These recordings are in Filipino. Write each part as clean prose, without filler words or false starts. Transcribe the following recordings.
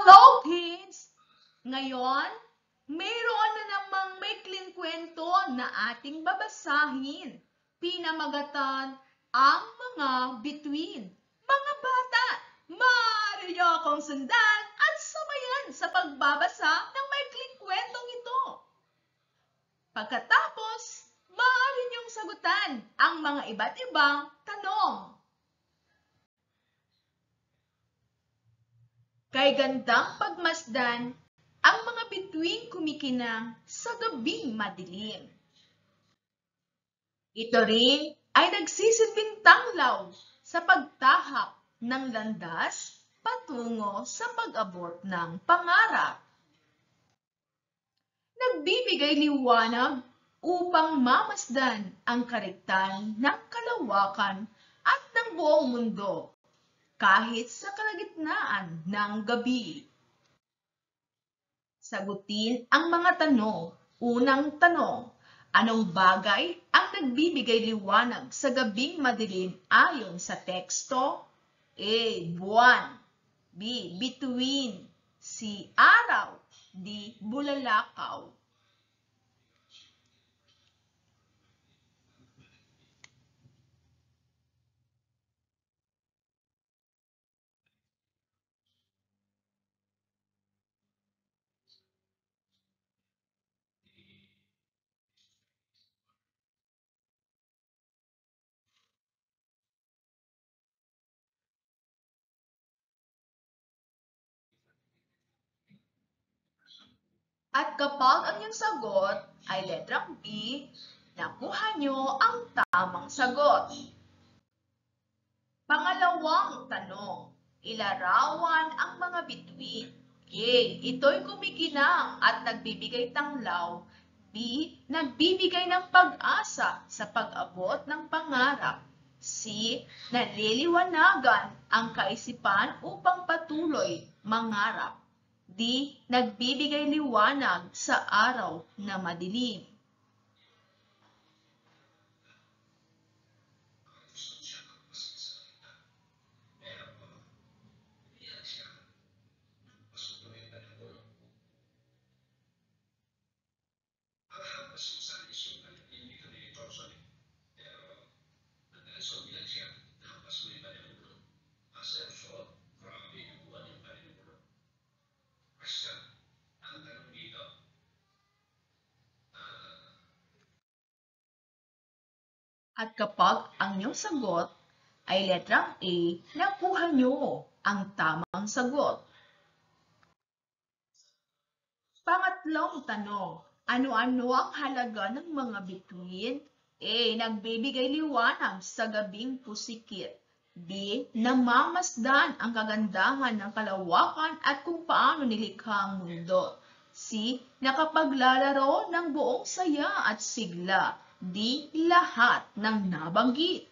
Hello kids! Ngayon, mayroon na namang maikling kwento na ating babasahin. Pinamagatan ang mga bituin. Mga bata, maaari niyo akong sundan at sabayan sa pagbabasa ng maikling kwentong ito. Pagkatapos, maaari niyong sagutan ang mga iba't ibang tanong. Kay gandang pagmasdan ang mga bituing kumikinang sa gabing madilim. Ito rin ay nagsisilbing tanglaw sa pagtahak ng landas patungo sa pag-abot ng pangarap. Nagbibigay liwanag upang mamasdan ang kariktan ng kalawakan at ng buong mundo, kahit sa kalagitnaan ng gabi. Sagutin ang mga tanong. Unang tanong, anong bagay ang nagbibigay liwanag sa gabing madilim ayon sa teksto? A. Buwan. B. Bituin. C. Araw. D. Bulalakaw. At kapag ang iyong sagot ay letrang B, nakuha niyo ang tamang sagot. Pangalawang tanong, ilarawan ang mga bituin. A. Ito'y kumikinang at nagbibigay tanglaw. B. Nagbibigay ng pag-asa sa pag-abot ng pangarap. C. Naliliwanagan ang kaisipan upang patuloy mangarap. D. Nagbibigay liwanag sa araw na madilim. At kapag ang iyong sagot ay letrang A, nakuha niyo ang tamang sagot. Pangatlong tanong, ano-ano ang halaga ng mga bituin? A. Nagbibigay liwanag sa gabing pusikit. B. Namamasdan ang kagandahan ng kalawakan at kung paano nilikha ang mundo. C. Nakapaglalaro ng buong saya at sigla. D. Lahat ng nabanggit.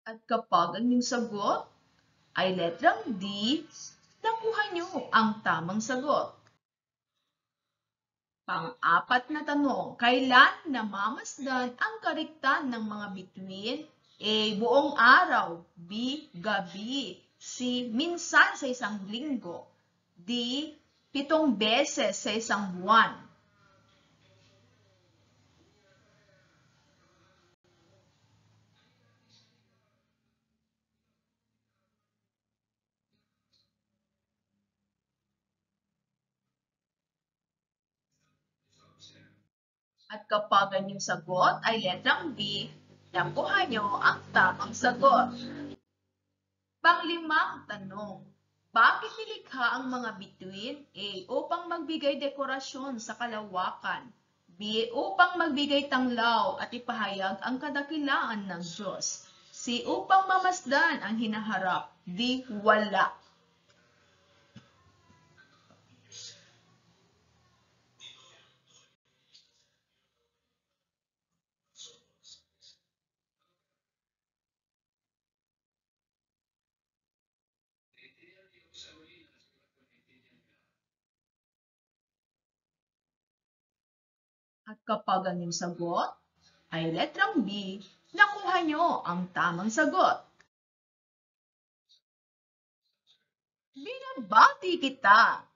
At kapag ang iyong sagot ay letrang D, nakuha niyo ang tamang sagot. Pang-apat na tanong, kailan namamasdan ang kariktan ng mga bituin? A. Buong araw. B. Gabi. C. Minsan sa isang linggo. D. 7 beses sa isang buwan. At kapag ang iyong sagot ay letrang B, nakuha niyo ang tamang sagot. Panglimang tanong, bakit nilikha ang mga bituin? A. Upang magbigay dekorasyon sa kalawakan. B. Upang magbigay tanglaw at ipahayag ang kadakilaan ng Diyos. C. Upang mamasdan ang hinaharap. D. Wala. At kapag ang iyong sagot ay letrang B, nakuha nyo ang tamang sagot. Binabati kita!